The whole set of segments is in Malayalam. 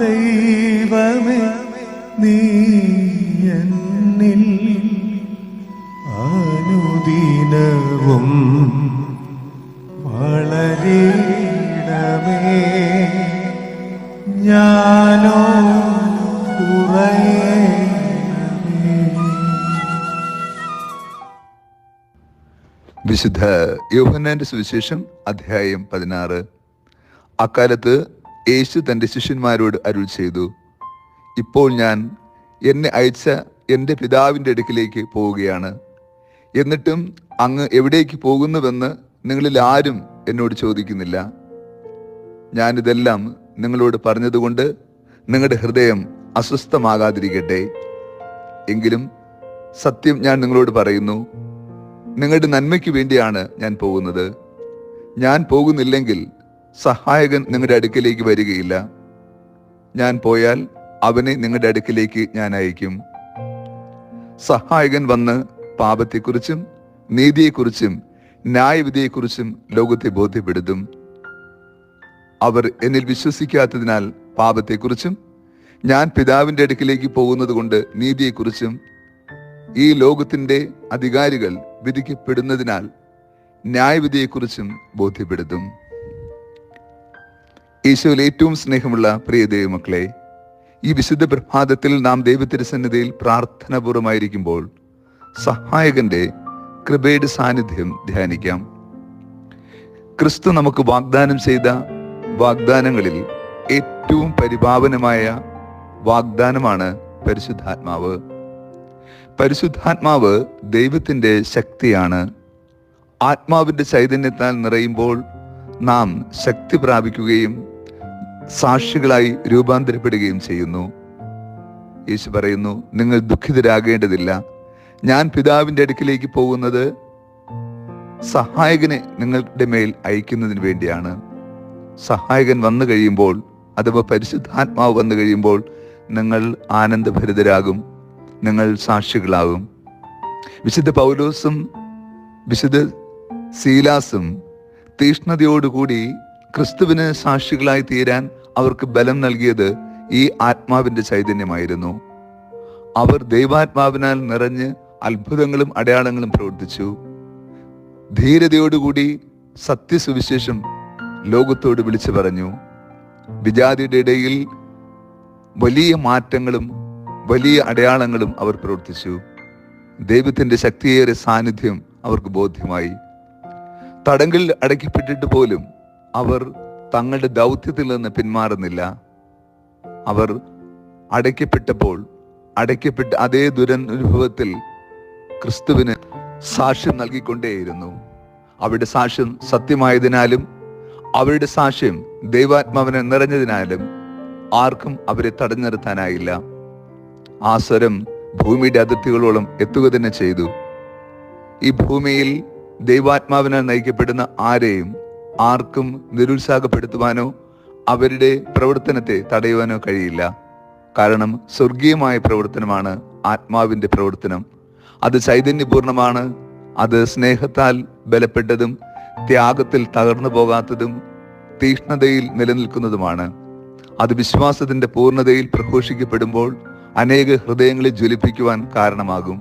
ദൈവമേ നീ എന്നിൽ അനുദിനവും വളരണമേ, ഞാനോ കുറയണമേ. വിശുദ്ധ യോഹന്നാന്റെ സുവിശേഷം അധ്യായം 16. അക്കാലത്ത് യേശു തൻ്റെ ശിഷ്യന്മാരോട് അരുൾ ചെയ്തു, ഇപ്പോൾ ഞാൻ എന്നെ അയച്ച എൻ്റെ പിതാവിൻ്റെ അടുക്കിലേക്ക് പോവുകയാണ്. എന്നിട്ടും അങ്ങ് എവിടേക്ക് പോകുന്നുവെന്ന് നിങ്ങളിൽ ആരും എന്നോട് ചോദിക്കുന്നില്ല. ഞാനിതെല്ലാം നിങ്ങളോട് പറഞ്ഞതുകൊണ്ട് നിങ്ങളുടെ ഹൃദയം അസ്വസ്ഥമാകാതിരിക്കട്ടെ. എങ്കിലും സത്യം ഞാൻ നിങ്ങളോട് പറയുന്നു, നിങ്ങളുടെ നന്മയ്ക്ക് വേണ്ടിയാണ് ഞാൻ പോകുന്നത്. ഞാൻ പോകുന്നില്ലെങ്കിൽ സഹായകൻ നിങ്ങളുടെ അടുക്കിലേക്ക് വരികയില്ല. ഞാൻ പോയാൽ അവനെ നിങ്ങളുടെ അടുക്കിലേക്ക് ഞാൻ അയക്കും. സഹായകൻ വന്ന് പാപത്തെക്കുറിച്ചും നീതിയെക്കുറിച്ചും ന്യായവിധിയെക്കുറിച്ചും ലോകത്തെ ബോധ്യപ്പെടുത്തും. അവർ എന്നിൽ വിശ്വസിക്കാത്തതിനാൽ പാപത്തെക്കുറിച്ചും ഞാൻ പിതാവിൻ്റെ അടുക്കിലേക്ക് പോകുന്നത് കൊണ്ട് നീതിയെക്കുറിച്ചും ഈ ലോകത്തിൻ്റെ അധികാരികൾ വിധിക്കപ്പെടുന്നതിനാൽ ന്യായവിധിയെക്കുറിച്ചും ബോധ്യപ്പെടുത്തും. ഈശോയിൽ ഏറ്റവും സ്നേഹമുള്ള പ്രിയ ദൈവമക്കളെ, ഈ വിശുദ്ധ പ്രഭാതത്തിൽ നാം ദൈവത്തിരുസന്നിധിയിൽ പ്രാർത്ഥനാപൂർവമായിരിക്കുമ്പോൾ സഹായകന്റെ കൃപയുടെ സാന്നിധ്യം ധ്യാനിക്കാം. ക്രിസ്തു നമുക്ക് വാഗ്ദാനം ചെയ്ത വാഗ്ദാനങ്ങളിൽ ഏറ്റവും പരിപാവനമായ വാഗ്ദാനമാണ് പരിശുദ്ധാത്മാവ്. പരിശുദ്ധാത്മാവ് ദൈവത്തിൻ്റെ ശക്തിയാണ്. ആത്മാവിൻ്റെ ചൈതന്യത്താൽ നിറയുമ്പോൾ നാം ശക്തി പ്രാപിക്കുകയും സാക്ഷികളായി രൂപാന്തരപ്പെടുകയും ചെയ്യുന്നു. യേശു പറയുന്നു, നിങ്ങൾ ദുഃഖിതരാകേണ്ടതില്ല. ഞാൻ പിതാവിൻ്റെ അടുക്കിലേക്ക് പോകുന്നത് സഹായകനെ നിങ്ങളുടെ മേൽ അയക്കുന്നതിന് വേണ്ടിയാണ്. സഹായകൻ വന്നു കഴിയുമ്പോൾ, അഥവാ പരിശുദ്ധാത്മാവ് വന്നു കഴിയുമ്പോൾ നിങ്ങൾ ആനന്ദഭരിതരാകും, നിങ്ങൾ സാക്ഷികളാകും. വിശുദ്ധ പൗലോസും വിശുദ്ധ സീലാസും തീഷ്ണതയോടുകൂടി ക്രിസ്തുവിന് സാക്ഷികളായി തീരാൻ അവർക്ക് ബലം നൽകിയത് ഈ ആത്മാവിന്റെ ചൈതന്യമായിരുന്നു. അവർ ദൈവാത്മാവിനാൽ നിറഞ്ഞ് അത്ഭുതങ്ങളും അടയാളങ്ങളും പ്രവർത്തിച്ചു. ധീരതയോടുകൂടി സത്യസുവിശേഷം ലോകത്തോട് വിളിച്ചു പറഞ്ഞു. വിജാതിയുടെ ഇടയിൽ വലിയ മാറ്റങ്ങളും വലിയ അടയാളങ്ങളും അവർ പ്രവർത്തിച്ചു. ദൈവത്തിന്റെ ശക്തിയേറെ സാന്നിധ്യം അവർക്ക് ബോധ്യമായി. തടങ്കലിൽ അടയ്ക്കപ്പെട്ടിട്ട് പോലും അവർ തങ്ങളുടെ ദൗത്യത്തിൽ നിന്ന് പിന്മാറുന്നില്ല. അവർ അടയ്ക്കപ്പെട്ട അതേ ദുരനുഭവത്തിൽ ക്രിസ്തുവിന് സാക്ഷ്യം നൽകിക്കൊണ്ടേയിരുന്നു. അവരുടെ സാക്ഷ്യം സത്യമായതിനാലും അവരുടെ സാക്ഷ്യം ദൈവാത്മാവിനെ നിറഞ്ഞതിനാലും ആർക്കും അവരെ തടഞ്ഞു നിർത്താനായില്ല. ആ സ്വരം ഭൂമിയുടെ അതിർത്തികളോളം എത്തുക തന്നെ ചെയ്തു. ഈ ഭൂമിയിൽ ദൈവാത്മാവിനാൽ നയിക്കപ്പെടുന്ന ആരെയും ആർക്കും നിരുത്സാഹപ്പെടുത്തുവാനോ അവരുടെ പ്രവർത്തനത്തെ തടയുവാനോ കഴിയില്ല. കാരണം സ്വർഗീയമായ പ്രവർത്തനമാണ് ആത്മാവിന്റെ പ്രവർത്തനം. അത് ചൈതന്യപൂർണമാണ്. അത് സ്നേഹത്താൽ ബലപ്പെട്ടതും ത്യാഗത്തിൽ തകർന്നു പോകാത്തതും തീഷ്ണതയിൽ നിലനിൽക്കുന്നതുമാണ്. അത് വിശ്വാസത്തിന്റെ പൂർണ്ണതയിൽ പ്രഘോഷിക്കപ്പെടുമ്പോൾ അനേക ഹൃദയങ്ങളെ ജ്വലിപ്പിക്കുവാൻ കാരണമാകും.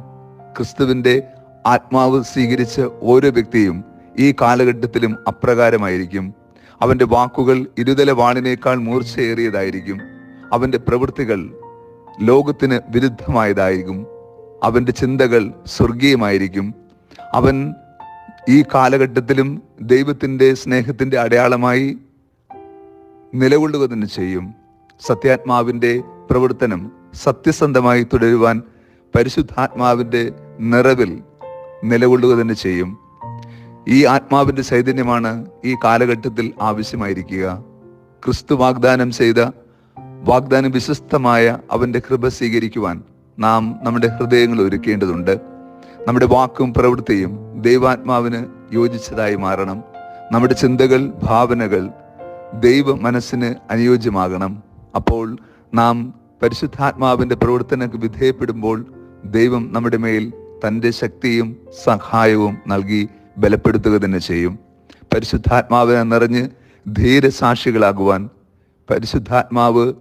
ക്രിസ്തുവിന്റെ ആത്മാവ് സ്വീകരിച്ച ഓരോ വ്യക്തിയും ഈ കാലഘട്ടത്തിലും അപ്രകാരമായിരിക്കും. അവന്റെ വാക്കുകൾ ഇരുതല വാളിനേക്കാൾ മൂർച്ചയേറിയതായിരിക്കും. അവന്റെ പ്രവൃത്തികൾ ലോകത്തിന് വിരുദ്ധമായതായിരിക്കും. അവന്റെ ചിന്തകൾ സ്വർഗീയമായിരിക്കും. അവൻ ഈ കാലഘട്ടത്തിലും ദൈവത്തിന്റെ സ്നേഹത്തിന്റെ അടയാളമായി നിലകൊള്ളുക തന്നെ ചെയ്യും. സത്യാത്മാവിന്റെ പ്രവർത്തനം സത്യസന്ധമായി തുടരുവാൻ പരിശുദ്ധാത്മാവിന്റെ നിറവിൽ നിലകൊള്ളുക തന്നെ ചെയ്യും. ഈ ആത്മാവിന്റെ ചൈതന്യമാണ് ഈ കാലഘട്ടത്തിൽ ആവശ്യമായിരിക്കുക. ക്രിസ്തു വാഗ്ദാനം ചെയ്ത വാഗ്ദാനം വിശ്വസ്തമായ അവന്റെ കൃപ സ്വീകരിക്കുവാൻ നാം നമ്മുടെ ഹൃദയങ്ങൾ ഒരുക്കേണ്ടതുണ്ട്. നമ്മുടെ വാക്കും പ്രവൃത്തിയും ദൈവാത്മാവിന് യോജിച്ചതായി മാറണം. നമ്മുടെ ചിന്തകൾ, ഭാവനകൾ ദൈവ മനസ്സിന് അനുയോജ്യമാകണം. അപ്പോൾ നാം പരിശുദ്ധാത്മാവിന്റെ പ്രവർത്തനങ്ങൾക്ക് വിധേയപ്പെടുമ്പോൾ ദൈവം നമ്മുടെ മേൽ തൻ്റെ ശക്തിയും സഹായവും നൽകി ബലപ്പെടുത്തുക തന്നെ ചെയ്യും. പരിശുദ്ധാത്മാവിനെ നിറഞ്ഞ് ധീരസാക്ഷികളാകുവാൻ പരിശുദ്ധാത്മാവ്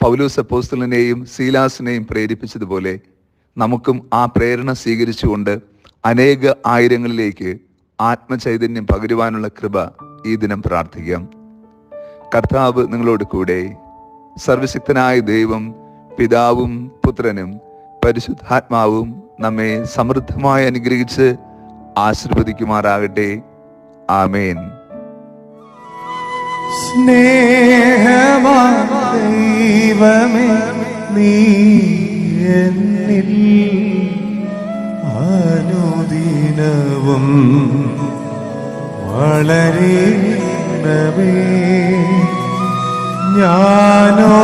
പൗലോസ് അപ്പോസ്തലനെയും സീലാസിനെയും പ്രേരിപ്പിച്ചതുപോലെ നമുക്കും ആ പ്രേരണ സ്വീകരിച്ചുകൊണ്ട് അനേക ആയിരങ്ങളിലേക്ക് ആത്മചൈതന്യം പകരുവാനുള്ള കൃപ ഈ ദിനം പ്രാർത്ഥിക്കാം. കർത്താവ് നിങ്ങളോട് കൂടെ. സർവശക്തനായ ദൈവം പിതാവും പുത്രനും പരിശുദ്ധാത്മാവും നമ്മെ സമൃദ്ധമായി അനുഗ്രഹിച്ച് ആശീർവദിക്കുമാറാകട്ടെ. ആമേൻ. സ്നേഹമാ ദൈവമേ, നീ എന്നിൽ അനുദിനവും വളരണമേ. ഞാനോ